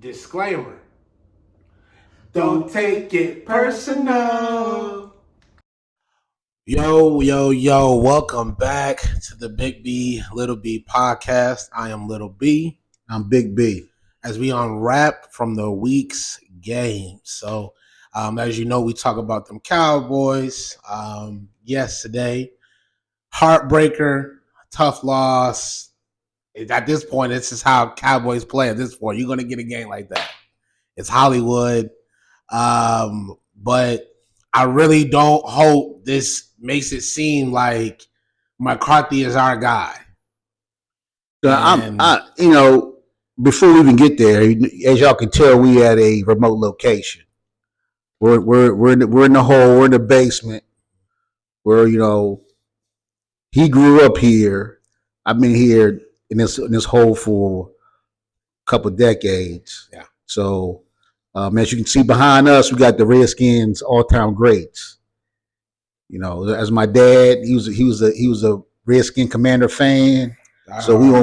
Disclaimer. Don't take it personal. Yo, welcome back to the Big B, Little B podcast. I am Little B. I'm Big B. As we unwrap from the week's game. So, as you know, we talk about them Cowboys yesterday. Heartbreaker, tough loss. At this point, this is how Cowboys play at this point. You're going to get a game like that. It's Hollywood. But I really don't hope this makes it seem like McCarthy is our guy. Before we even get there, as y'all can tell, we at a remote location. We're in the hole. We're in the basement. Where he grew up here. I've been here in this hole for a couple decades. Yeah. So, as you can see behind us, we got the Redskins all-time greats. As my dad, he was a Redskin Commander fan. So we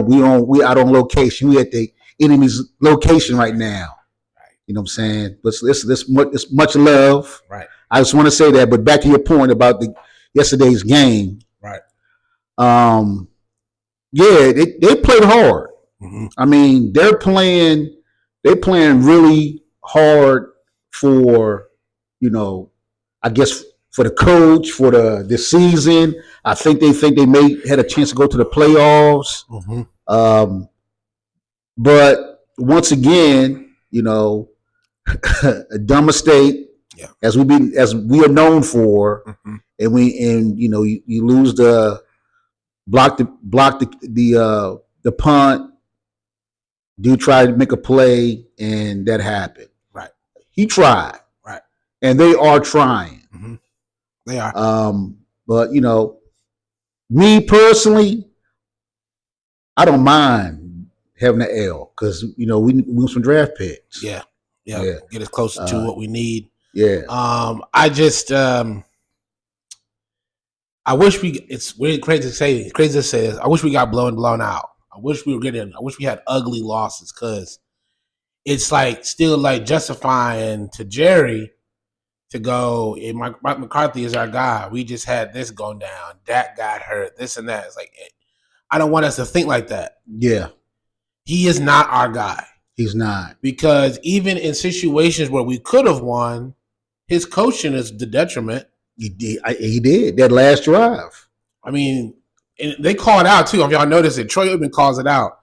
out on location. We at the enemy's location right now. Right. You know what I'm saying? But it's much love. Right. I just want to say that. But back to your point about yesterday's game. Right. Yeah, they played hard. Mm-hmm. I mean, they're playing really hard for, I guess for the coach, for the season. I think they may had a chance to go to the playoffs. Mm-hmm. But once again, a dumb mistake, as we are known for, mm-hmm. and you lose the block the punt. Do try to make a play, and that happened. Right. He tried. Right. And they are trying. Mm-hmm. They are. But me personally, I don't mind having an L because we want some draft picks. Yeah. Get us closer to what we need. Yeah. I just I wish it's really crazy to say this. I wish we got blown out. I wish we had ugly losses because it's like still like justifying to Jerry to go, Mike McCarthy is our guy. We just had this going down. Dak got hurt, this and that. It's like, I don't want us to think like that. Yeah. He is not our guy. He's not. Because even in situations where we could have won, his coaching is the detriment. He did. That last drive. I mean, and they call it out too. If y'all notice it, Troy Aikman calls it out.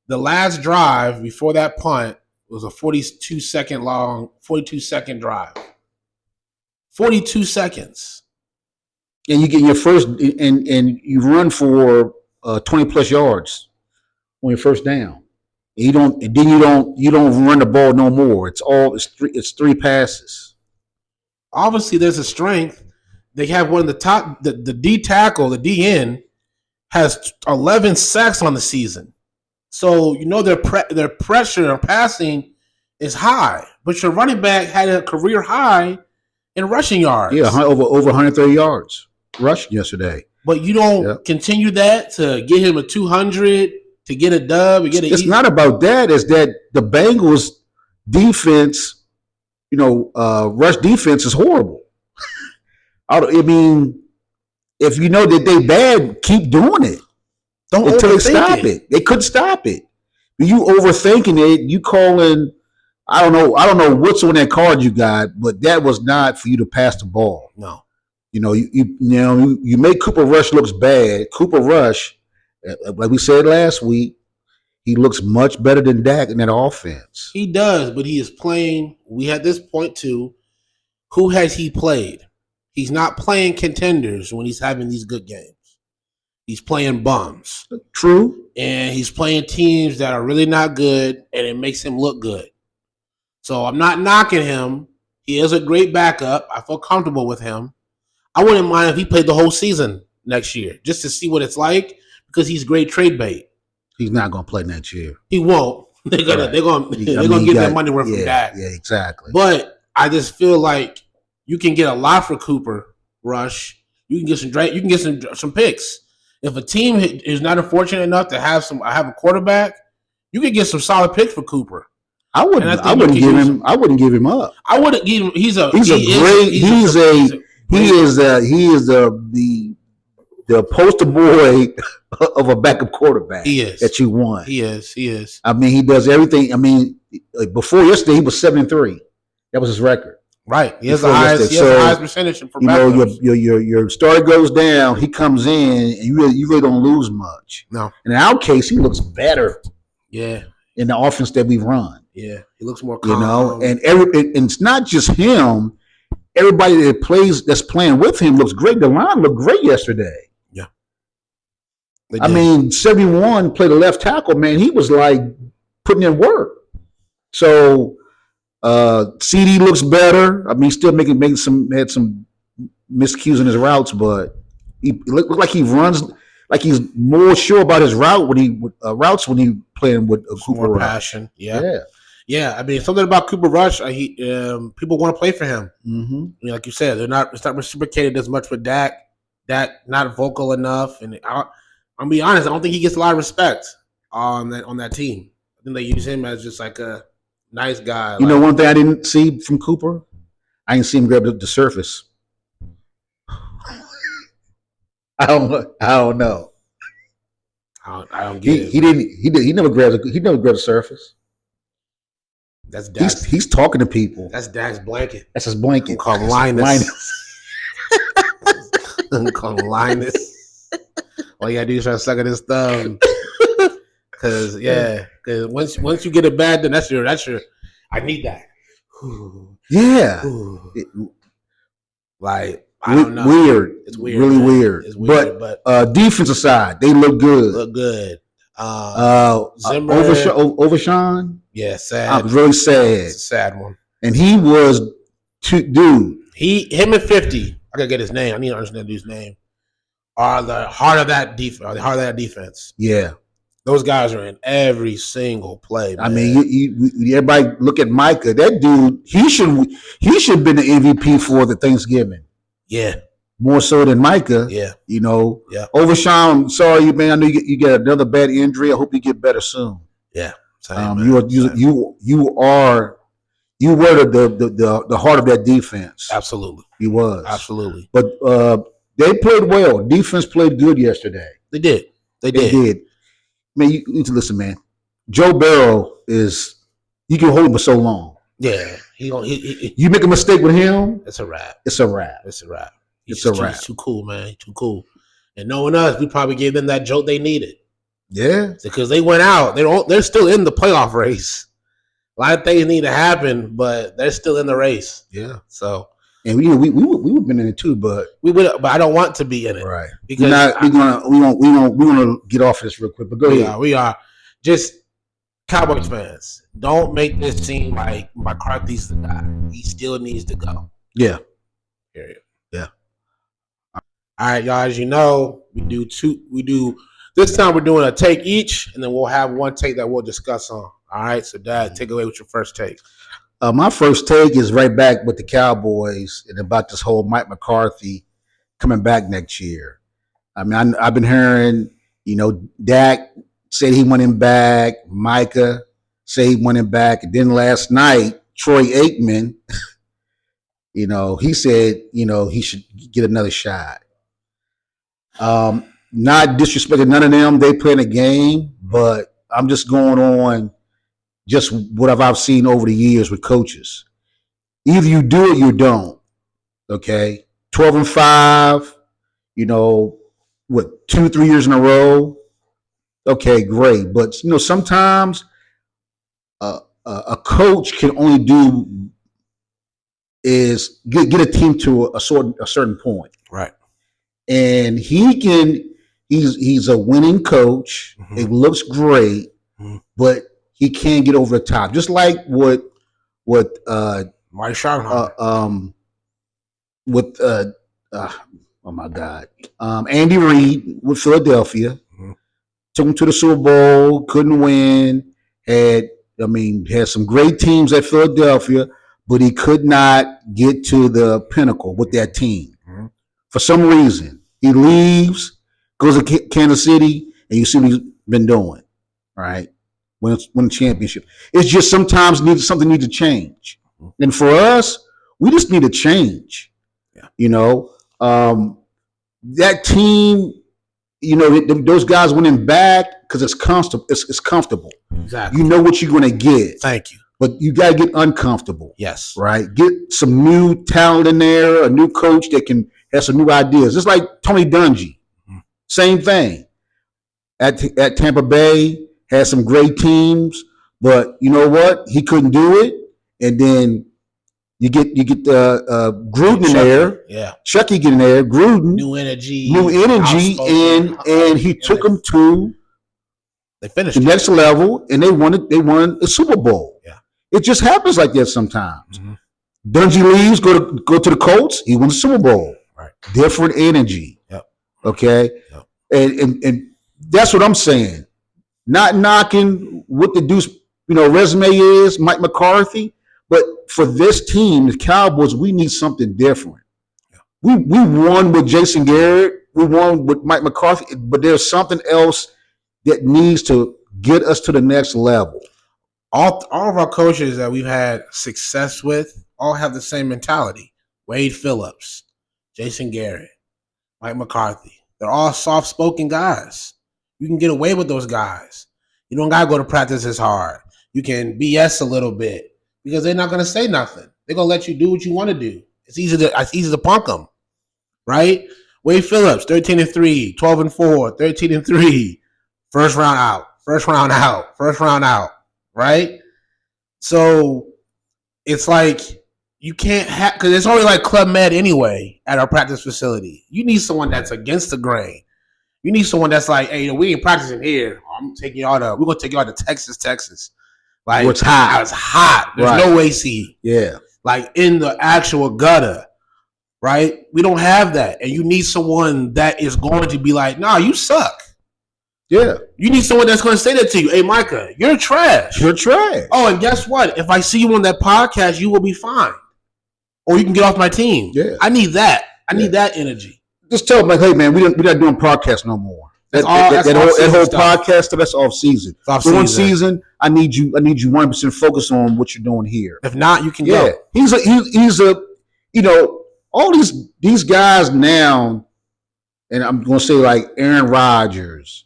The last drive before that punt was a 42-second drive. 42 seconds. And you get your first, and you run for 20 plus yards on your first down. And you don't run the ball no more. It's three passes. Obviously, there's a strength. They have one of the top, the D tackle, the DN, has 11 sacks on the season. So, their pressure on passing is high. But your running back had a career high in rushing yards. Yeah, over 130 yards rushing yesterday. But you don't continue that to get him a 200, to get a dub. It's not about that. It's that the Bengals defense, rush defense is horrible. I mean, if you know that they bad, keep doing it. Don't until they stop it. They couldn't stop it. You overthinking it. You calling. I don't know what's on that card you got, but that was not for you to pass the ball. No. You make Cooper Rush looks bad. Cooper Rush, like we said last week, he looks much better than Dak in that offense. He does, but he is playing. We had this point too. Who has he played? He's not playing contenders when he's having these good games. He's playing bums. True. And he's playing teams that are really not good, and it makes him look good. So I'm not knocking him. He is a great backup. I feel comfortable with him. I wouldn't mind if he played the whole season next year just to see what it's like because he's great trade bait. He's not going to play next year. He won't. They're gonna get their money worth from Dak. Yeah, exactly. But I just feel like you can get a lot for Cooper Rush. You can get some picks. If a team is not fortunate enough to have a quarterback, you can get some solid picks for Cooper. I wouldn't give him up. I wouldn't give him. He is the poster boy of a backup quarterback. He is that you want. He is. I mean, he does everything. I mean, before yesterday, he was 7-3. That was his record. Right. He has the highest percentage for backups. Your star goes down. He comes in, and you really don't lose much. No. In our case, he looks better. Yeah. In the offense that we've run. Yeah, he looks more calm. And it's not just him. Everybody that's playing with him looks great. The line looked great yesterday. Yeah. I mean, 71 played a left tackle, man. He was like putting in work. So CD looks better. I mean, still had some miscues in his routes, but he looked like he runs like he's more sure about his routes when he playing with Cooper more Rush. Passion. Yeah. I mean, something about Cooper Rush. People want to play for him. Mm-hmm. I mean, like you said, it's not reciprocated as much with Dak. Dak not vocal enough, and I'll be honest. I don't think he gets a lot of respect on that team. I think they use him as just like a nice guy. You know, one thing I didn't see from Cooper, I didn't see him grab the surface. I don't know. I don't get it. He never grabbed the surface. That's Dax. He's talking to people. That's Dak's blanket. That's his blanket. Called Linus. Called Linus. All you gotta do is try to suck at his thumb. Cause once you get it bad, then that's your. I need that. Yeah. Like I don't know. Weird. It's weird. Really weird. It's weird. But defensive side, they look good. Zimmer, Overshawn. Yeah, sad. I'm really sad. It's a sad one. And he was dude. Him and 50. I gotta get his name. I need to understand his name. Are the heart of that defense. Yeah. Those guys are in every single play. Man. I mean, everybody look at Micah. That dude, he should have been the MVP for the Thanksgiving. Yeah. More so than Micah. Yeah. You know. Yeah. Overshawn, sorry, man. I know you get another bad injury. I hope you get better soon. Yeah. You were the heart of that defense. Absolutely. You was. Absolutely. But they played well. Defense played good yesterday. They did. They did. Man, you need to listen, man. Joe Burrow you can hold him for so long. Yeah. You make a mistake with him, it's a wrap. It's a wrap. He's too cool, man. He's too cool. And knowing us, we probably gave them that jolt they needed. Yeah. Because they went out. They're still in the playoff race. A lot of things need to happen, but they're still in the race. Yeah. So and we would have been in it too, but I don't want to be in it. Right. Because we gonna get off this real quick, but go ahead. We are just Cowboys fans. Don't make this seem like McCarthy's the guy. He still needs to go. Yeah. Period. Yeah. All right, y'all. As you know, we do this time we're doing a take each, and then we'll have one take that we'll discuss on. All right. So Dad, take away with your first take. My first take is right back with the Cowboys and about this whole Mike McCarthy coming back next year. I mean, I've been hearing, Dak said he want him back. Micah said he want him back. And then last night, Troy Aikman, he said, he should get another shot. Not disrespecting none of them. They playing a game, but I'm just going on just what I've seen over the years with coaches. Either you do it, you don't. Okay? 12-5, 2-3 years in a row. Okay, great. But sometimes a coach can only do is get a team to a certain point. Right. And he's a winning coach. Mm-hmm. It looks great, but he can't get over the top. Just like what Mike Schottenheimer. Oh my God, Andy Reid with Philadelphia, took him to the Super Bowl, couldn't win. Had some great teams at Philadelphia, but he could not get to the pinnacle with that team. Mm-hmm. For some reason, he leaves, goes to Kansas City, and you see what he's been doing, right? win a championship. It's just sometimes something needs to change. And for us, we just need to change. Yeah. You know, that team, you know, those guys winning back because it's comfortable. It's comfortable. Exactly. You know what you're going to get. Thank you. But you got to get uncomfortable. Yes. Right? Get some new talent in there, a new coach that can have some new ideas. Just like Tony Dungy. Mm-hmm. Same thing. At Tampa Bay, had some great teams, but you know what? He couldn't do it. And then you get Gruden in there. Yeah. Chucky get in there. Gruden. New energy. And he took them to they finished the next level, and they won a Super Bowl. Yeah. It just happens like that sometimes. Mm-hmm. Dungy leaves, go to the Colts. He won the Super Bowl. Right. Different energy. Yep. Okay. Yep. And that's what I'm saying. Not knocking what the dude's resume is, Mike McCarthy, but for this team, the Cowboys, we need something different. Yeah. We won with Jason Garrett. We won with Mike McCarthy, but there's something else that needs to get us to the next level. All of our coaches that we've had success with all have the same mentality. Wade Phillips, Jason Garrett, Mike McCarthy. They're all soft-spoken guys. You can get away with those guys. You don't got to go to practice as hard. You can BS a little bit because they're not going to say nothing. They're going to let you do what you want to do. It's easy to punk them, right? Wade Phillips, 13-3, 12-4, 13-3. First round out, right? So it's like you can't have, because it's only like Club Med anyway at our practice facility. You need someone that's against the grain. You need someone that's like, hey, we ain't practicing here. We're going to take you all to Texas. Like, it's hot. It's hot. There's no AC. Yeah. Like in the actual gutter, right? We don't have that. And you need someone that is going to be like, nah, you suck. Yeah. You need someone that's going to say that to you. Hey, Micah, you're trash. You're trash. Oh, and guess what? If I see you on that podcast, you will be fine. Or you can get off my team. Yeah. I need that. I need that energy. Just tell them, like, hey, man, we're not doing podcasts no more. That whole podcast, that's off season. One season, I need you 100% focused on what you're doing here. If not, you can go. He's all these guys now, and I'm going to say like Aaron Rodgers,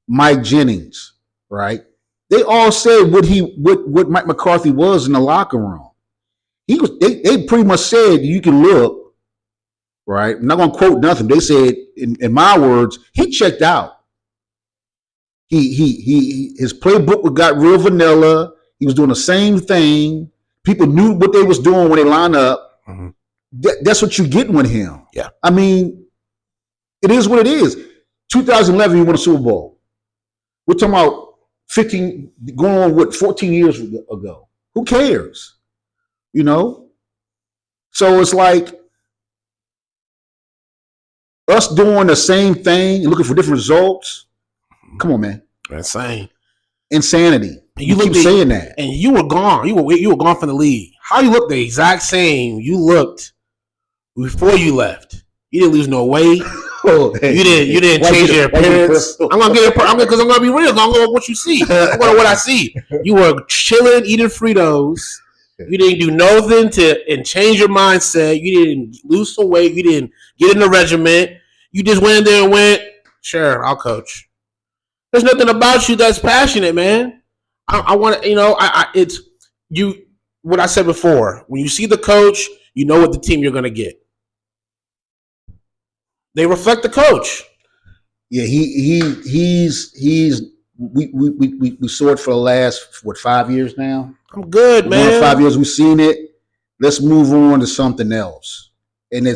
Mike Jennings, right? They all said what Mike McCarthy was in the locker room. They pretty much said you can look, right? I'm not gonna quote nothing. They said, in my words, he checked out. His playbook got real vanilla. He was doing the same thing. People knew what they was doing when they lined up. Mm-hmm. That's what you're getting with him. Yeah. I mean, it is what it is. 2011, you won a Super Bowl. We're talking about 15, going on 14 years ago. Who cares? So it's like us doing the same thing and looking for different results. Come on, man. Insane. Insanity. You keep saying that. And you were gone. You were gone from the league. How you look the exact same you looked before you left. You didn't lose no weight. You didn't change your appearance. I'm gonna be real. I'm gonna go with what you see. I'm going to what I see. You were chilling, eating Fritos. You didn't do nothing and change your mindset. You didn't lose some weight. You didn't get in the regiment. You just went in there and went, sure, I'll coach. There's nothing about you that's passionate, man. I want to, it's you. What I said before, when you see the coach, you know what the team you're going to get. They reflect the coach. Yeah, he's we saw it for the last 5 years now. I'm good, man. 5 years, we've seen it. Let's move on to something else. And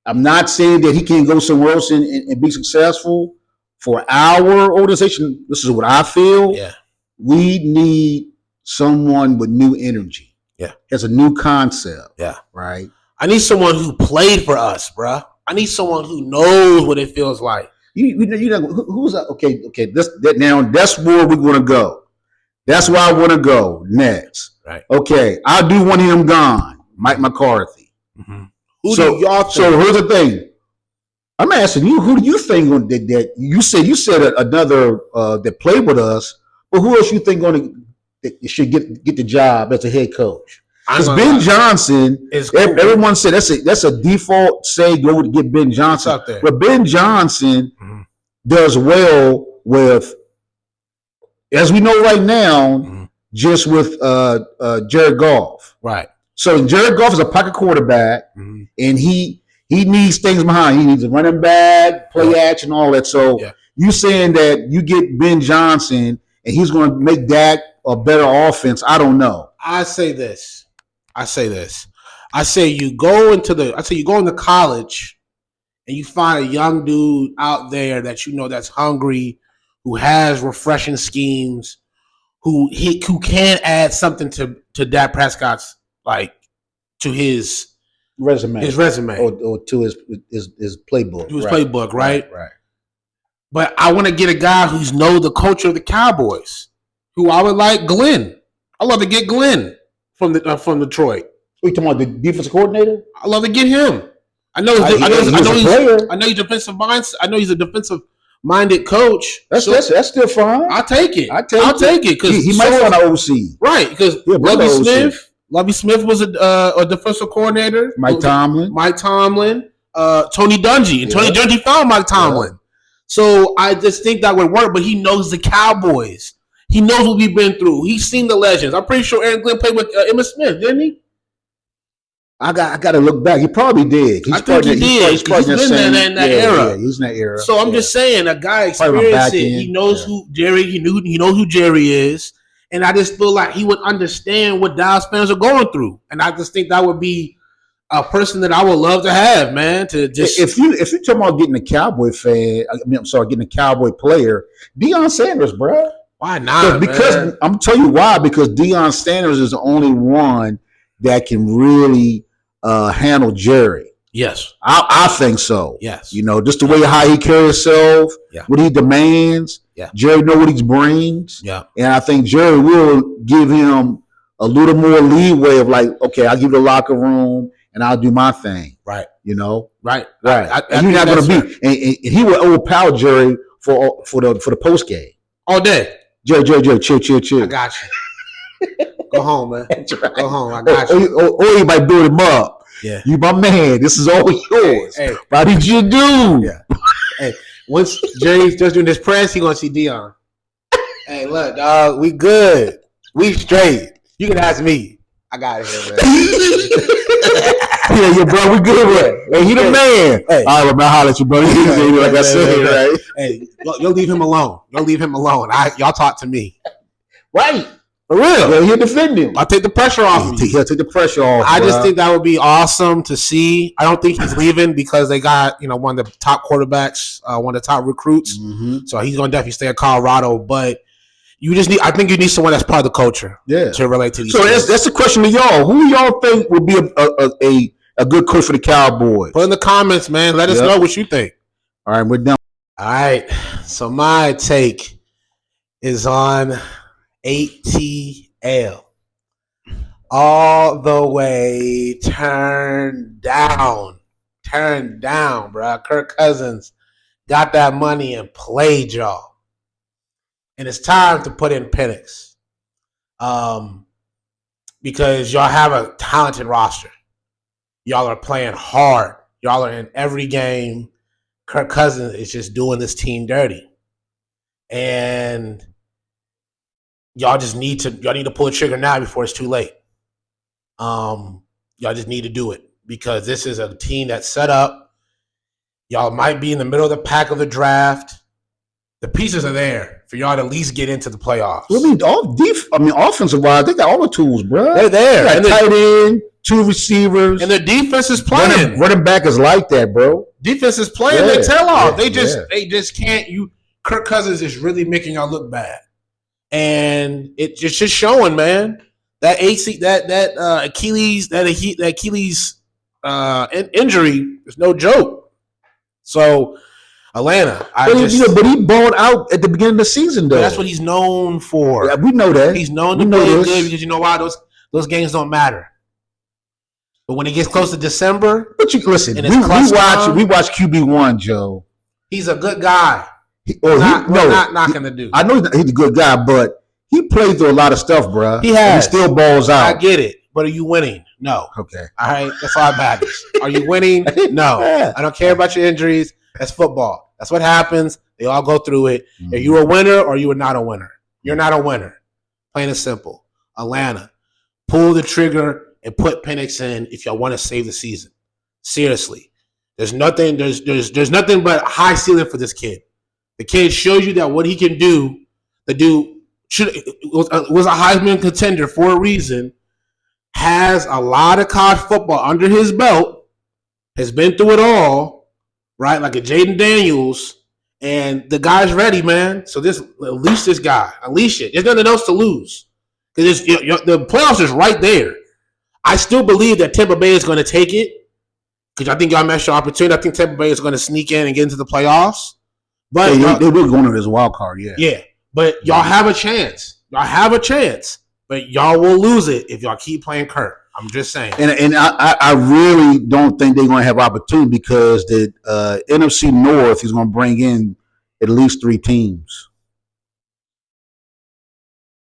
I'm not saying that he can't go somewhere else and be successful. For our organization, this is what I feel. Yeah. We need someone with new energy. Yeah. Has a new concept. Yeah. Right. I need someone who played for us, bruh. I need someone who knows what it feels like. You know who's that? Okay. That's where we're going to go. That's where I want to go next. Right. Okay. I do want him gone, Mike McCarthy. Mm-hmm. Who do y'all think? So here's the thing. I'm asking you, who do you think that you said another that played with us, but who else you think that should get the job as a head coach? Because Ben Johnson, cool, everyone said that's a default say go to get Ben Johnson, but Ben Johnson does well with, as we know right now, just with Jared Goff. Right. So Jared Goff is a pocket quarterback, and he needs things behind. He needs a running back, play action, all that. So you saying that you get Ben Johnson and he's going to make Dak a better offense? I don't know. I say you go into college and you find a young dude out there that you know that's hungry, who has refreshing schemes, who can add something to Dak Prescott's to his resume, or to his playbook, to his playbook, right? Right. But I want to get a guy who's know the culture of the Cowboys, who I would like Glenn. I love to get Glenn from Detroit. Are you talking about the defensive coordinator? I love to get him. I know he's defensive minded. I know he's a defensive minded coach. That's still fine. I'll take it. I'll take it because he might want to oversee. Right, because Lovie Smith was a defensive coordinator. Mike Tomlin, Tony Dungy, and Tony Dungy found Mike Tomlin. Yeah. So I just think that would work. But he knows the Cowboys. He knows what we've been through. He's seen the legends. I'm pretty sure Aaron Glenn played with Emmitt Smith, didn't he? I got to look back. He probably did. I think he did. He's been in that era. Yeah, he's in that era. So I'm just saying, a guy experienced it. He knows who Jerry. He knows who Jerry is, and I just feel like he would understand what Dallas fans are going through. And I just think that would be a person that I would love to have, man. To just if you're talking about getting a Cowboy fan, getting a Cowboy player, Deion Sanders, bro. Why not? Because I'm telling you why. Because Deion Sanders is the only one that can really handle Jerry. Yes. I think so. Yes. Just the way how he carries himself, what he demands. Yeah. Jerry know what he brings. Yeah. And I think Jerry will give him a little more leeway of okay, I'll give you the locker room and I'll do my thing. Right. Right. I and you're not going to be, and he will overpower Jerry for the post game. All day. Jerry, chill. I got you. Go home, man. Right. Go home. I got you. Or you might build him up. Yeah. You my man. This is all yours. Hey. How did you do? Yeah. Hey, once Jerry's just doing this press, he gonna see Deion. Hey, look, dog, we good. We straight. You can ask me. I got it here, man. Yeah, bro, we good, bro. Hey, he the man. Hey. All right, man, I'll holler at you, bro. Like I said, right? Hey, you'll leave him alone. Y'all talk to me. Right. For real. Yeah, he'll defend him. I'll take the pressure off of you. He'll take the pressure off. I just think that would be awesome to see. I don't think he's leaving because they got, one of the top quarterbacks, one of the top recruits. Mm-hmm. So he's going to definitely stay at Colorado. But I think you need someone that's part of the culture to relate to these guys. So that's the question to y'all. Who y'all think would be a good coach for the Cowboys? Put in the comments, man. Let us know what you think. All right, we're done. All right. So my take is on ATL. All the way turned down, bro. Kirk Cousins got that money and played y'all. And it's time to put in Penix. Because y'all have a talented roster. Y'all are playing hard. Y'all are in every game. Kirk Cousins is just doing this team dirty. And y'all need to pull the trigger now before it's too late. Y'all just need to do it because this is a team that's set up. Y'all might be in the middle of the pack of the draft. The pieces are there for y'all to at least get into the playoffs. Offensive wise, they got all the tools, bro. They're there. They got tight end, 2 receivers, and their defense is playing. Running back is like that, bro. Defense is playing their tail off. They just can't. Kirk Cousins is really making y'all look bad. And it's just showing, man, that Achilles injury is no joke. So Atlanta, but he balled out at the beginning of the season, though. That's what he's known for. Yeah, we know that. He's known to play good because you know why those games don't matter. But when it gets close to December, but you listen, and we watch QB1, Joe. He's a good guy. We're not knocking the dude. I know he's a good guy, but he played through a lot of stuff, bro. He has. And he still balls out. I get it, but are you winning? No. Okay. All right, that's all that matters. Are you winning? No. I don't care about your injuries. That's football. That's what happens. They all go through it. Mm-hmm. Are you a winner or you are not a winner? You're not a winner. Plain and simple. Atlanta, pull the trigger and put Penix in if y'all want to save the season. Seriously. There's nothing but high ceiling for this kid. The kid shows you that what he can do. The dude was a Heisman contender for a reason. Has a lot of college football under his belt. Has been through it all, right? Like a Jaden Daniels. And the guy's ready, man. So unleash this guy. Unleash it. There's nothing else to lose. Because the playoffs is right there. I still believe that Tampa Bay is going to take it. Because I think y'all missed your opportunity. I think Tampa Bay is going to sneak in and get into the playoffs. But they will go into this wild card, yeah. Yeah. But y'all have a chance. But y'all will lose it if y'all keep playing Kirk. I'm just saying. And I really don't think they're going to have opportunity because the NFC North is going to bring in at least 3 teams.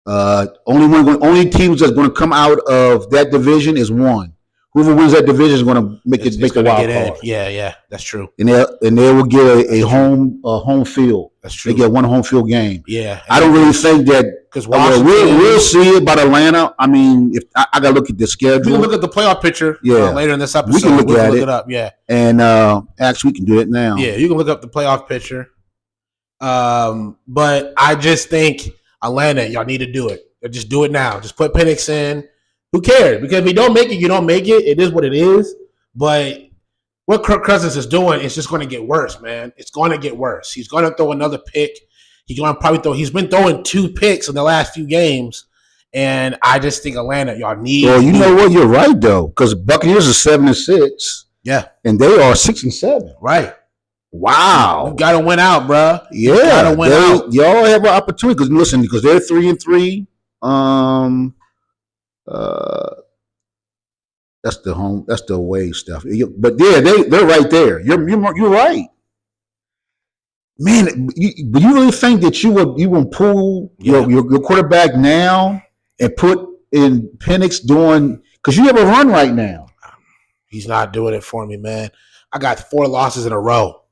Only teams that's going to come out of that division is one. Whoever wins that division is going to make the wild card. Yeah, that's true. And they will get a home field. That's true. They get one home field game. Yeah, I don't really think that because we'll see about Atlanta. I mean, if I got to look at the schedule, we can look at the playoff picture. Later in this episode, we can look it up. Yeah, and actually, we can do it now. Yeah, you can look up the playoff picture. But I just think Atlanta, y'all need to do it. Just do it now. Just put Penix in. Who cares? Because if you don't make it, you don't make it. It is what it is. But what Kirk Cousins is doing is just going to get worse, man. It's going to get worse. He's going to throw another pick. He's going to probably throw. He's been throwing 2 picks in the last few games, and I just think Atlanta, y'all need. Well, you know what? You're right though, because Buccaneers are 7-6. Yeah, and they are 6-7. Right. Wow. You got to win out, bro. Yeah, got to win out. Y'all have an opportunity because they're 3-3. That's the away stuff. But yeah, they're right there. You're right, man. But you really think that you will pull your quarterback now and put in Penix doing because you have a run right now? He's not doing it for me, man. I got 4 losses in a row.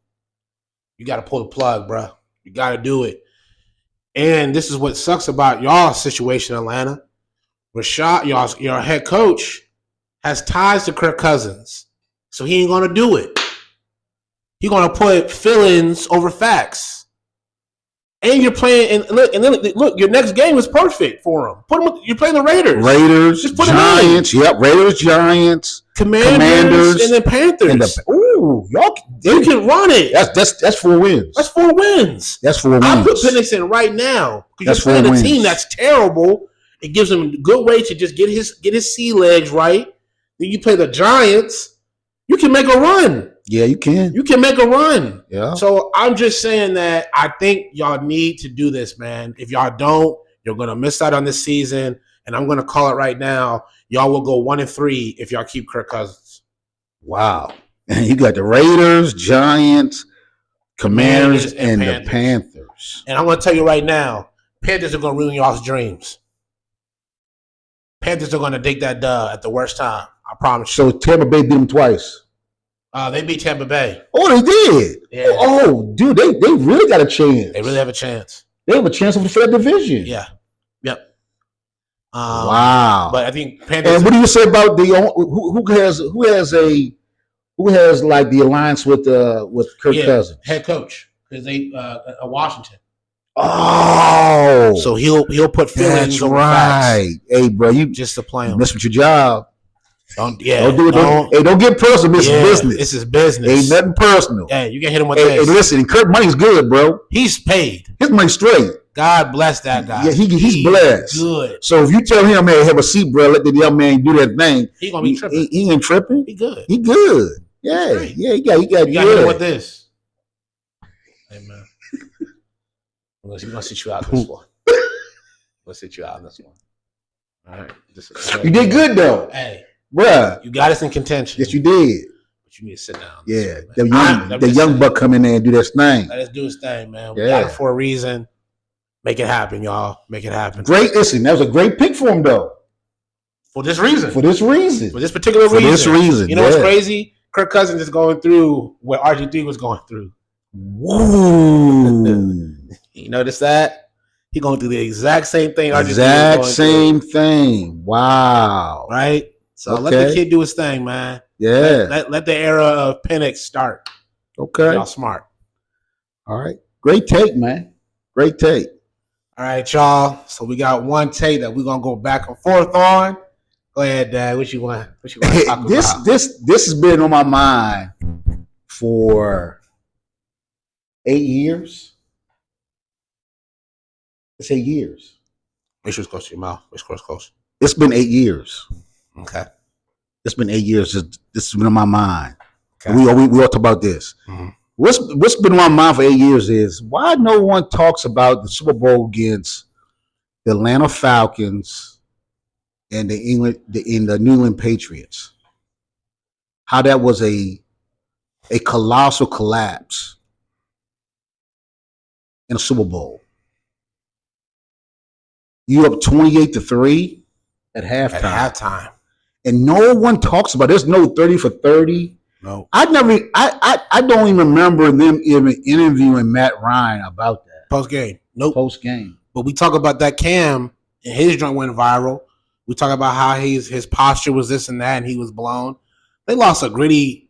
You got to pull the plug, bro. You got to do it. And this is what sucks about y'all's situation, Atlanta. Rashad, your head coach, has ties to Kirk Cousins, so he ain't gonna do it. He's gonna put feelings over facts. And you're playing, and look, your next game is perfect for him. You're playing the Raiders. Just put Giants. Yep, Raiders, Giants, Commanders, and then Panthers. Y'all, you can run it. That's 4 wins. That's 4 wins. I put Penix in right now because you're playing a team that's terrible. It gives him a good way to just get his sea legs right. Then you play the Giants. You can make a run. Yeah, you can. You can make a run. Yeah. So I'm just saying that I think y'all need to do this, man. If y'all don't, you're gonna miss out on this season. And I'm gonna call it right now. Y'all will go 1-3 if y'all keep Kirk Cousins. Wow. And you got the Raiders, Giants, Commanders, and the Panthers. And I'm gonna tell you right now, Panthers are gonna ruin y'all's dreams. Panthers are going to dig that dub at the worst time. I promise you. So Tampa Bay beat them twice. They beat Tampa Bay. Oh, they did? Yeah. Oh, dude, they really got a chance. They really have a chance. They have a chance of the third division. Yeah. Yep. Wow. But I think Panthers. And what do you say about who has like the alliance with Kirk Cousins? Head coach, because they Washington. Oh, so he'll put feelings. That's right. Hey, bro, you just to play him. Mess with your job. Don't do it. Don't get personal. This is business. This is business. Ain't nothing personal. Yeah, you can hit him with this. Hey, listen, Kirk money's good, bro. He's paid. His money's straight. God bless that guy. Yeah, he's blessed. Good. So if you tell him, hey, have a seat, bro, let the young man do that thing. He gonna be tripping. He ain't tripping. He good. He good. Yeah, yeah. He got. You got to hit him with this. Hey man. We're gonna sit you out this one. We'll sit you out on this one. All right. You did good though. Hey, bruh. You got us in contention. Yes, you did. But you need to sit down. Yeah, Week, the young buck come in there and do this thing. Let us do his thing, man. We got it for a reason. Make it happen, y'all. Make it happen. Great. Listen, that was a great pick for him, though. For this reason. For this particular reason. For this reason. You know what's crazy? Kirk Cousins is going through what RG3 was going through. Woo. You notice that? He going through the exact same thing. Exact same thing. Wow. Right? So let the kid do his thing, man. Yeah. Let the era of Penix start. Okay. Y'all smart. All right. Great take, man. Great take. All right, y'all. So we got one take that we're gonna go back and forth on. Go ahead, Dad. What you want to talk about? This has been on my mind for 8 years. It's 8 years. Make sure it's close to your mouth. Make sure it's close. It's been 8 years. Okay. It's been 8 years. This has been on my mind. Okay. We all talk about this. Mm-hmm. What's been on my mind for 8 years is why no one talks about the Super Bowl against the Atlanta Falcons and the New England Patriots. How that was a colossal collapse in a Super Bowl. You up 28-3 at halftime. And no one talks about it. There's no 30 for 30. No. I don't even remember them even interviewing Matt Ryan about that. Post game. Nope. Post game. But we talk about that Cam and his joint went viral. We talk about how his posture was this and that and he was blown. They lost a gritty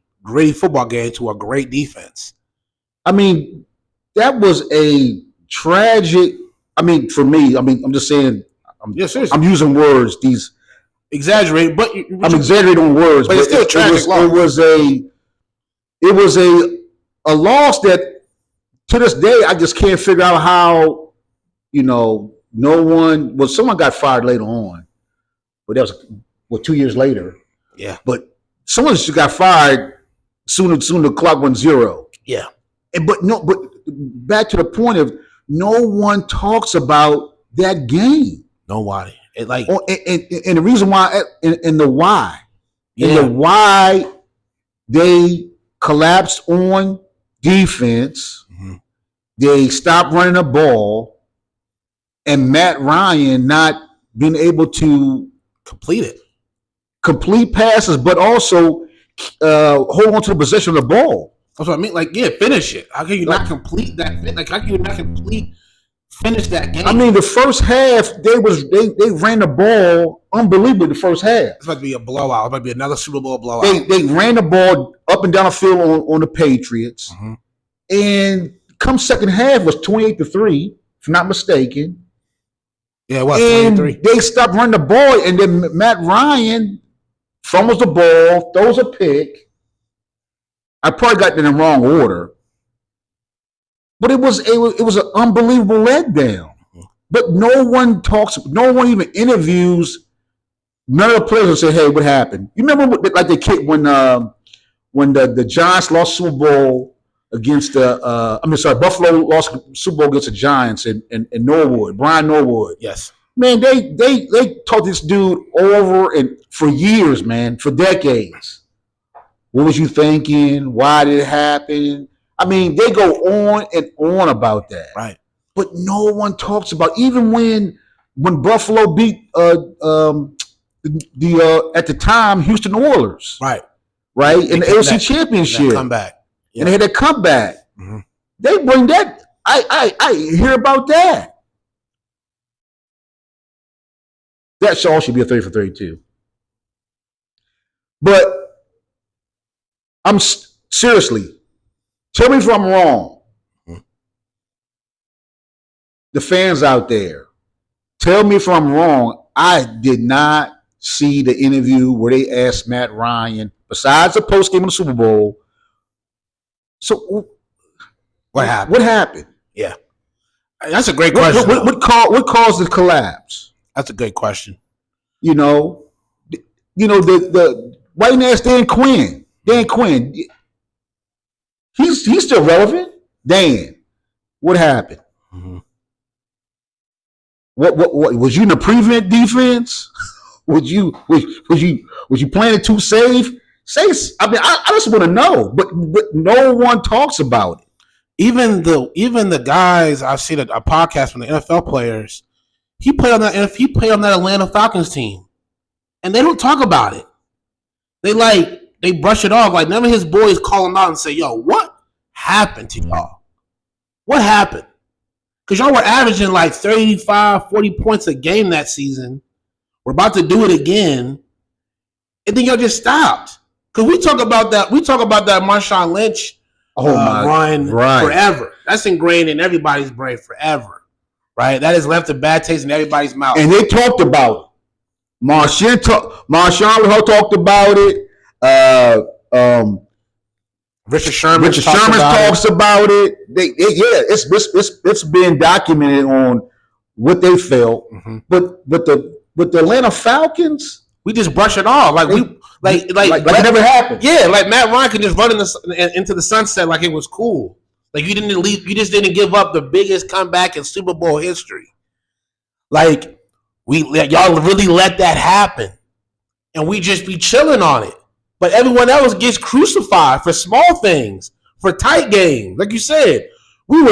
football game to a great defense. I mean, that was a tragic. I mean, for me, I'm just saying. I'm using words. These exaggerated, but I'm exaggerating on words. But it's still a tragic loss. It was a loss that to this day I just can't figure out how. No one. Well, someone got fired later on, but that was 2 years later. Yeah. But someone just got fired soon the clock went zero. Yeah. But back to the point of no one talks about that game. Nobody. And the reason why and the why. Yeah. And the why they collapsed on defense. Mm-hmm. They stopped running the ball. And Matt Ryan not being able to complete passes, but also hold on to the possession of the ball. That's what I mean. Finish it. How can you not complete that? How can you not finish that game? I mean, the first half they ran the ball unbelievably. The first half. It's about to be a blowout. It's about to be another Super Bowl blowout. They ran the ball up and down the field on the Patriots, mm-hmm. and come second half was 28-3, if I'm not mistaken. Yeah, it was 23. They stopped running the ball, and then Matt Ryan fumbles the ball, throws a pick. I probably got it in the wrong order, but it was an unbelievable letdown. Mm-hmm. But no one even interviews none of the players and say, "Hey, what happened?" You remember they kicked when the Giants lost Super Bowl against Buffalo lost Super Bowl against the Giants and Norwood, Brian Norwood. Yes. Man, they taught this dude over and for years, man, for decades. What was you thinking? Why did it happen? I mean, they go on and on about that. Right. But no one talks about even when Buffalo beat at the time Houston Oilers. Right. Right? In the AFC Championship. Comeback. Yep. And they had that comeback. Mm-hmm. They bring that. I hear about that. That show should be a 30 for 32. But I'm seriously, tell me if I'm wrong. Mm-hmm. The fans out there, tell me if I'm wrong. I did not see the interview where they asked Matt Ryan, besides the post game of the Super Bowl. So, what happened? What happened? Yeah, that's a great question. What caused the collapse? That's a great question. The white ass Dan Quinn. He's still relevant. Dan, what happened? Mm-hmm. What was you in the prevent defense? would you playing it too safe? I just want to know, but no one talks about it. Even the guys I've seen a podcast from the NFL players, he played on that Atlanta Falcons team, and they don't talk about it. They brush it off. Like none of his boys call him out and say, "Yo, what happened to y'all? What happened?" Because y'all were averaging like 35, 40 points a game that season. We're about to do it again, and then y'all just stopped. Because we talk about that Marshawn Lynch run forever. That's ingrained in everybody's brain forever, right? That has left a bad taste in everybody's mouth. And they talked about it. Marshawn talked about it. Richard Sherman talks about it. It's been documented on what they felt. Mm-hmm. But the Atlanta Falcons, we just brush it off like it never happened. Yeah, like Matt Ryan could just run into the sunset like it was cool. Like you just didn't give up the biggest comeback in Super Bowl history. Like y'all really let that happen, and we just be chilling on it. But everyone else gets crucified for small things, for tight games. Like you said, they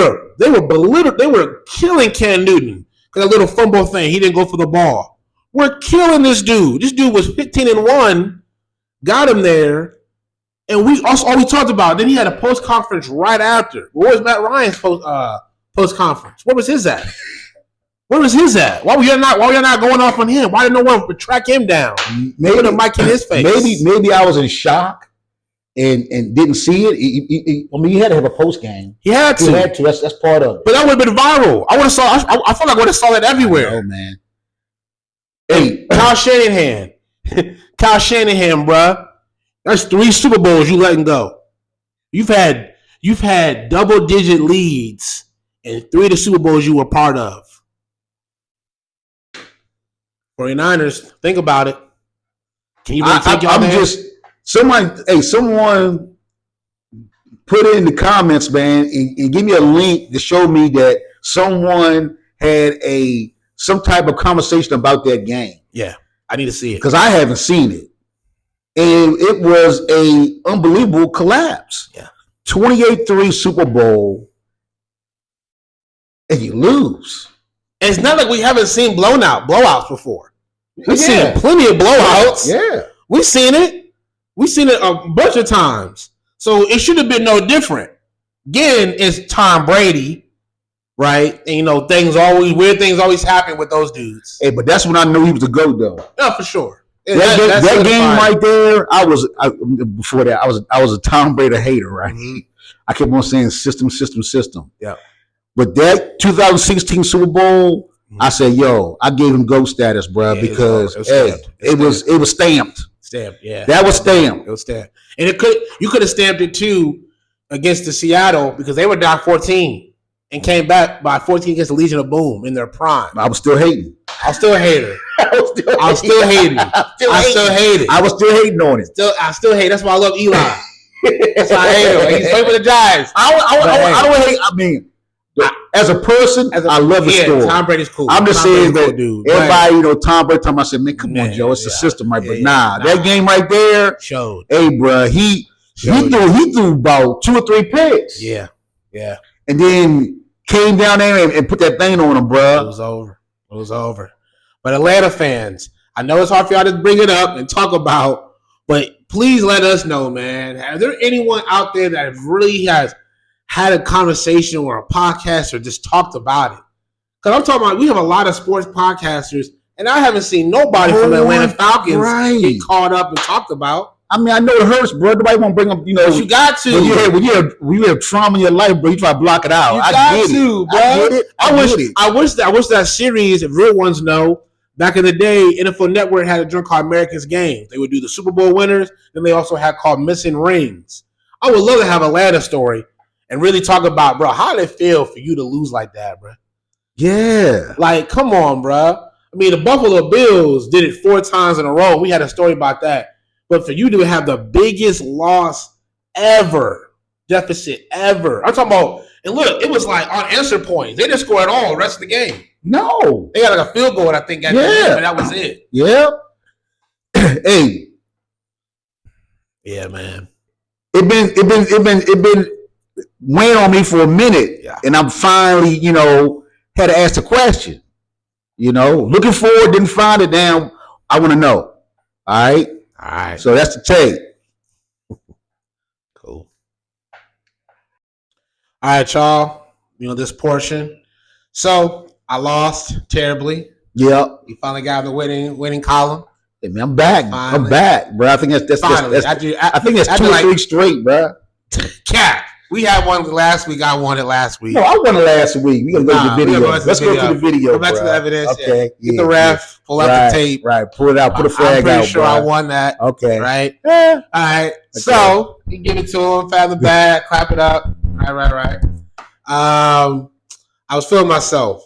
were belittled. They were killing Cam Newton because a little fumble thing. He didn't go for the ball. We're killing this dude. This dude was 15-1, got him there, and we talked about. Then he had a post conference right after. Where was Matt Ryan's post conference? Where was his at? Where was his at? Why were you not going off on him? Why didn't no one track him down? Maybe the mic in his face. Maybe I was in shock and didn't see it. He had to have a post game. He had to. That's part of it. But that would have been viral. I feel like I would have saw that everywhere. Oh man. Hey, Kyle Shanahan, bruh. That's 3 Super Bowls you letting go. You've had double-digit leads in 3 of the Super Bowls you were part of. 49ers, think about it. Can you really take y'all there? Someone put it in the comments, man, and give me a link to show me that someone had some type of conversation about that game. Yeah, I need to see it. Because I haven't seen it. And it was an unbelievable collapse. Yeah. 28-3 Super Bowl, and you lose. And it's not like we haven't seen blowouts before. We've seen plenty of blowouts. Yeah. We've seen it. We've seen it a bunch of times. So it should have been no different. Again, it's Tom Brady. Right, and weird things always happen with those dudes. Hey, but that's when I knew he was a GOAT, though. No, for sure. That game right there, before that, I was a Tom Brady hater, right? Mm-hmm. I kept on saying system. Yeah. But that 2016 Super Bowl, I said, yo, I gave him GOAT status, bro, because it was stamped. Stamped, yeah. That was stamped. It was stamped, and you could have stamped it too against the Seattle because they were down 14. And came back by 14 against the Legion of Boom in their prime. I was still hating. I was still a hater. I was still hating. I was still hating on it. I still hate. That's why I love Eli. That's why I hate him. He's playing for the Giants. I don't hate. I mean, as a person, I love the story. Tom Brady's cool. I'm just saying that everybody, Tom Brady, I said, man, come on, Joe, it's the system, right? But that game right there showed. Hey, bro, he threw about 2 or 3 picks. Yeah. And then came down there and put that thing on him, bro. It was over. But Atlanta fans, I know it's hard for y'all to bring it up and talk about, but please let us know, man. Is there anyone out there that really has had a conversation or a podcast or just talked about it? Because I'm talking about, we have a lot of sports podcasters, and I haven't seen nobody from the Atlanta Falcons get caught up and talked about. I mean, I know it hurts, bro. Nobody want to bring up, But you got to. When you have trauma in your life, bro, you try to block it out. I get it. I wish that series, if real ones know, back in the day, NFL Network had a joint called America's Game. They would do the Super Bowl winners, then they also had called Missing Rings. I would love to have a Atlanta story and really talk about, bro, how did it feel for you to lose like that, bro? Yeah. Like, come on, bro. I mean, the Buffalo Bills did it 4 times in a row. We had a story about that. But for you to have the biggest loss ever, deficit ever. I'm talking about, and look, it was like unanswered points. They didn't score at all the rest of the game. No. They got like a field goal, I think, at the end, and that was it. Yeah. Hey, Yeah, man. It been weighing on me for a minute, Yeah. and I'm finally, had to ask the question. Looking forward, didn't find it. Now I want to know. All right. All right. So that's the tape. Cool. All right, y'all. This portion. So I lost terribly. Yep. You finally got the winning column. Hey, man, I'm back. Finally. I'm back, bro. I think that's I think that's 2 or 3 straight, bro. Cat. We had one last week. I won it last week. No, I won it last week. We gotta go to the video. Let's go to the video. Go back to the evidence. Okay. Get the ref. Pull out the tape. Right. Pull it out. Put a flag out. I'm pretty sure I won that. Okay. Right. Yeah. All right. Okay. So you give it to him. Pat the back. Clap it up. Right. I was feeling myself.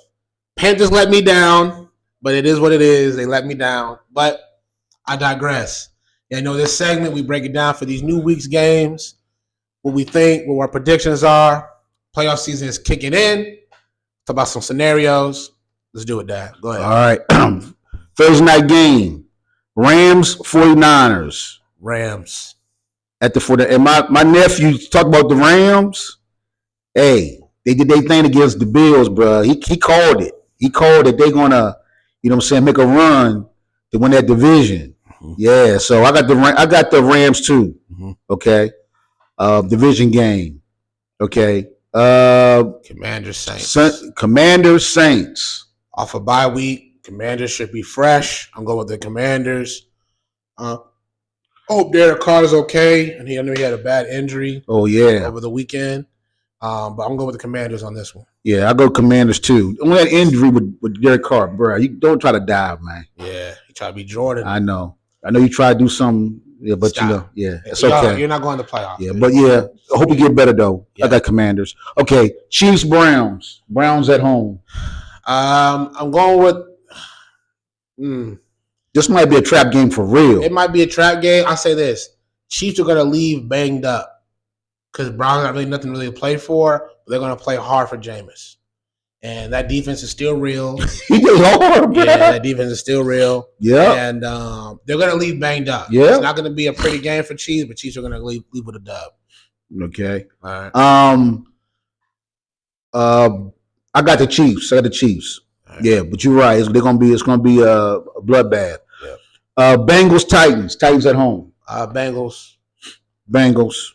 Panthers let me down, but it is what it is. They let me down. But I digress. This segment, we break it down for these new week's games, what we think, what our predictions are. Playoff season is kicking in. Talk about some scenarios. Let's do it, Dad. Go ahead. All right. Thursday night game. Rams, 49ers. Rams. At the 49ers. And my nephew talked about the Rams. Hey, they did their thing against the Bills, bro. He called it. He called it. They're going to, make a run to win that division. Mm-hmm. Yeah, so I got the Rams too. Mm-hmm. Okay. Division game. Okay. Commanders Saints. Commanders Saints. Off a bye week. Commanders should be fresh. I'm going with the Commanders. Hope Derek Carter's okay. And I know he had a bad injury. Oh yeah. Over the weekend. But I'm going with the Commanders on this one. Yeah, I go Commanders too. Only that injury with Derek Carr, bro. You don't try to dive, man. Yeah, he tried to be Jordan. I know you try to do something. Yeah, but Stop. It's okay. You're not going to playoffs. Yeah, but yeah, I hope you get better though. Yeah. I got Commanders. Okay, Chiefs, Browns. Browns at home. I'm going with. This might be a trap game for real. It might be a trap game. I'll say this: Chiefs are going to leave banged up. Because Browns got really nothing really to play for, but they're going to play hard for Jameis. And that defense is still real. He did hard, bro. Yeah, that defense is still real. Yeah. And they're going to leave banged up. Yeah. It's not going to be a pretty game for Chiefs, but Chiefs are going to leave with a dub. Okay. All right. I got the Chiefs. Right. Yeah, but you're right. It's gonna be a bloodbath. Yeah. Bengals, Titans at home. Bengals.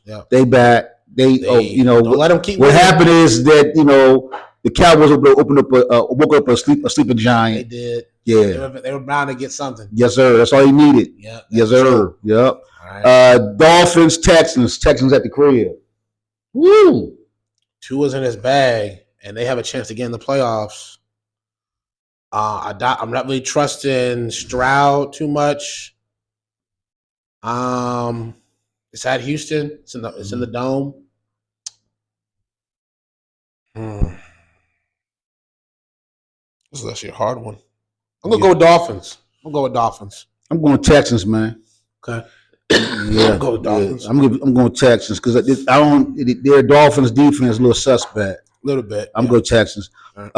Yeah. They back. Don't let them keep. What happened is that the Cowboys woke up a sleeping giant. They did. Yeah. They were bound to get something. Yes, sir. That's all you needed. Yeah. Yes, sir. True. Yep. Right. Dolphins, Texans at the crib. Woo. Tua's in his bag, and they have a chance to get in the playoffs. I'm not really trusting Stroud too much. It's at Houston. It's in the dome. This is actually a hard one. I'm gonna go with Dolphins. I'm going Texans, man. Okay. Yeah, I'm going with Dolphins. Yeah. I'm going Texans because their Dolphins defense is a little suspect. A little bit. I'm going Texans. Right.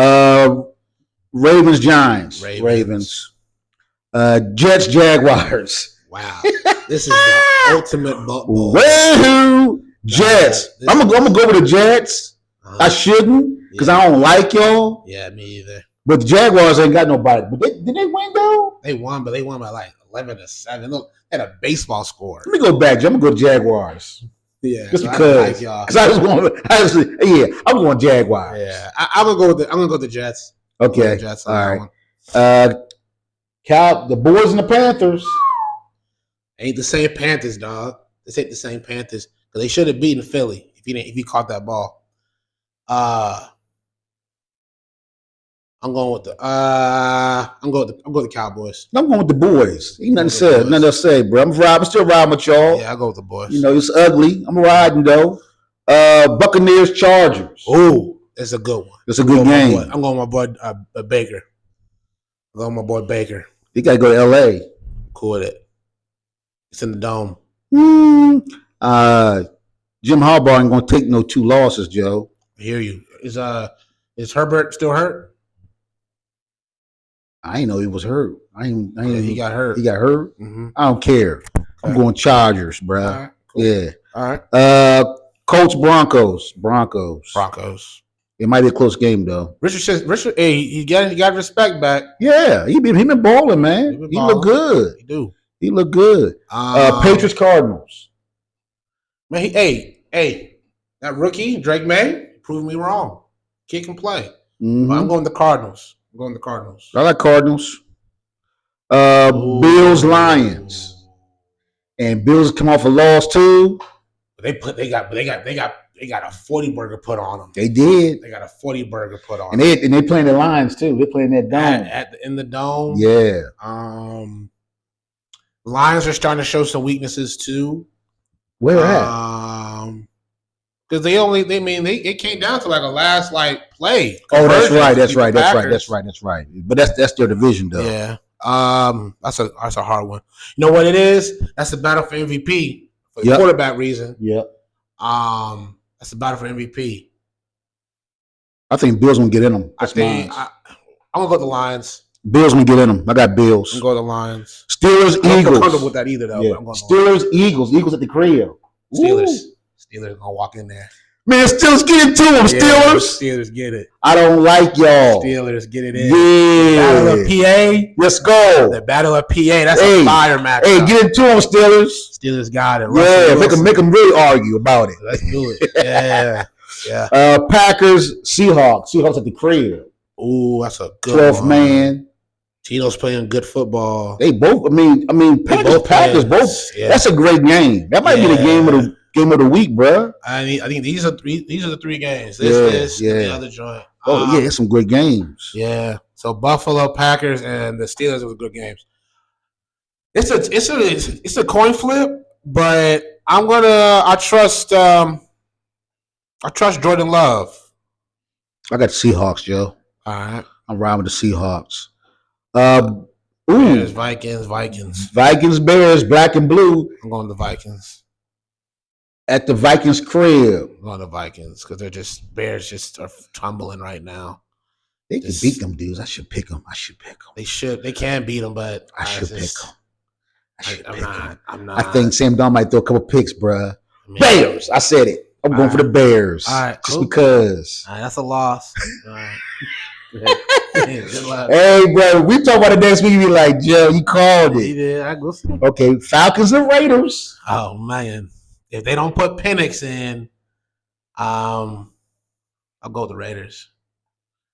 Ravens, Giants. Ravens. Jets, Jaguars. Wow. This is the ultimate ball. Woo! Jets. I'm gonna go with the Jets. I shouldn't because I don't like y'all. Yeah, me either. But the Jaguars ain't got nobody. But did they win though? They won, but they won by like 11-7. Look, they had a baseball score. Let me go back. I'm gonna go Jaguars. Yeah, just because. Because I'm going Jaguars. Yeah, I'm gonna go with the Jets. Okay. Jets all right. The boys and the Panthers. Ain't the same Panthers, dog. This ain't the same Panthers because they should have beaten Philly if he caught that ball. I'm going with the Cowboys. I'm going with the boys. Ain't nothing to say, bro. I'm still riding with y'all. Yeah, I go with the boys. It's ugly. I'm riding though. Buccaneers, Chargers. Oh, it's a good one. It's a good game. I'm going with my boy Baker. I'm going with my boy Baker. You gotta go to LA. Cool with it. It's in the dome. Jim Harbaugh ain't gonna take no 2 losses, Joe. I hear you. Is Herbert still hurt? I didn't know he was hurt. He got hurt. He got hurt. Mm-hmm. I don't care. I'm going Chargers, bro. All right, cool. Yeah. All right. Colts, Broncos. It might be a close game though. Richard, hey, he got respect back. Yeah, he been balling, man. He look good. He look good. Patriots, Cardinals. Man, that rookie Drake May proved me wrong. Kid can play. Mm-hmm. But I'm going the Cardinals. I like Cardinals. Bills, Lions, and Bills come off a loss too. They got a 40 burger put on them. They did. They got a 40 burger put on. And they playing the Lions too. They're playing that dome. In the dome. Yeah. Lions are starting to show some weaknesses too. Where at? Because it came down to like a last play. Oh, that's right. But that's their division though. Yeah. That's a hard one. You know what it is? That's the battle for MVP for quarterback reason. Yep. That's the battle for MVP. I think Bills gonna get in them. I'm gonna go with the Lions. Bills gonna get in them. I got Bills. I'm going to the Lions. Steelers, Eagles. I'm not comfortable with that either though. Yeah. Steelers, Eagles. Eagles at the crib. Steelers gonna walk in there. Man, Steelers get it to them. Steelers get it. I don't like y'all. Steelers get it in. Yeah. Battle of PA. Let's go. The Battle of PA. That's a fire match. Hey, get it to them, Steelers. Steelers got it. Yeah, make them really argue about it. Let's do it. Yeah. Packers, Seahawks. Seahawks at the crib. Ooh, that's a good 12th man. Tito's playing good football. They both. Packers both. Yeah. That's a great game. That might be the game of the week, bro. I think these are the three games. This the other joint. It's some great games. Yeah. So Buffalo, Packers, and the Steelers were good games. It's a coin flip, but I trust Jordan Love. I got Seahawks, Joe. All right. I'm riding with the Seahawks. Bears, Vikings. Vikings, Bears, black and blue. I'm going to the Vikings. At the Vikings crib. I'm going to Vikings because Bears just are tumbling right now. They can beat them dudes. I should pick them. They should. They can beat them, but I should pick them. I'm not. I think Sam Don might throw a couple picks, bruh. Bears. I said it. I'm going for the Bears. All right, just because. All right, that's a loss. All right. Hey, bro, we talk about it next week. You be like, Joe, you called it. He did. I go see. Okay, Falcons and Raiders. Oh man, if they don't put Penix in, I'll go with the Raiders.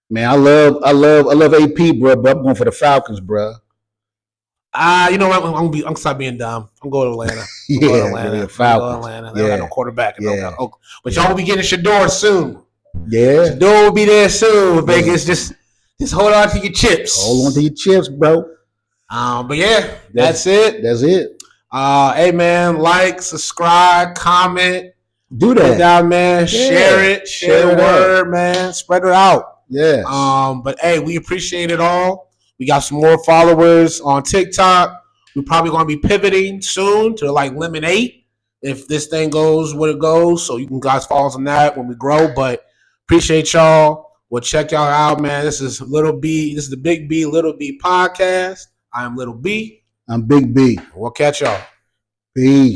Man, I love AP, bro, but I'm going for the Falcons, bro. You know what? I'm gonna stop being dumb. I'm going to Atlanta. Falcons. Atlanta. They don't got no quarterback. But y'all will be getting Shador soon. Yeah. Shador will be there soon. Vegas, just hold on to your chips. Hold on to your chips, bro. But yeah, that's it. That's it. Hey man, like, subscribe, comment. Do that. Put down, man. Yeah. Share it. Share the word, man. Spread it out. Yeah. But hey, we appreciate it all. We got some more followers on TikTok. We're probably going to be pivoting soon to limit 8 if this thing goes what it goes. So you can guys follow us on that when we grow. But appreciate y'all. We'll check y'all out, man. This is Little B. This is the Big B, Little B podcast. I'm Little B. I'm Big B. We'll catch y'all. Peace.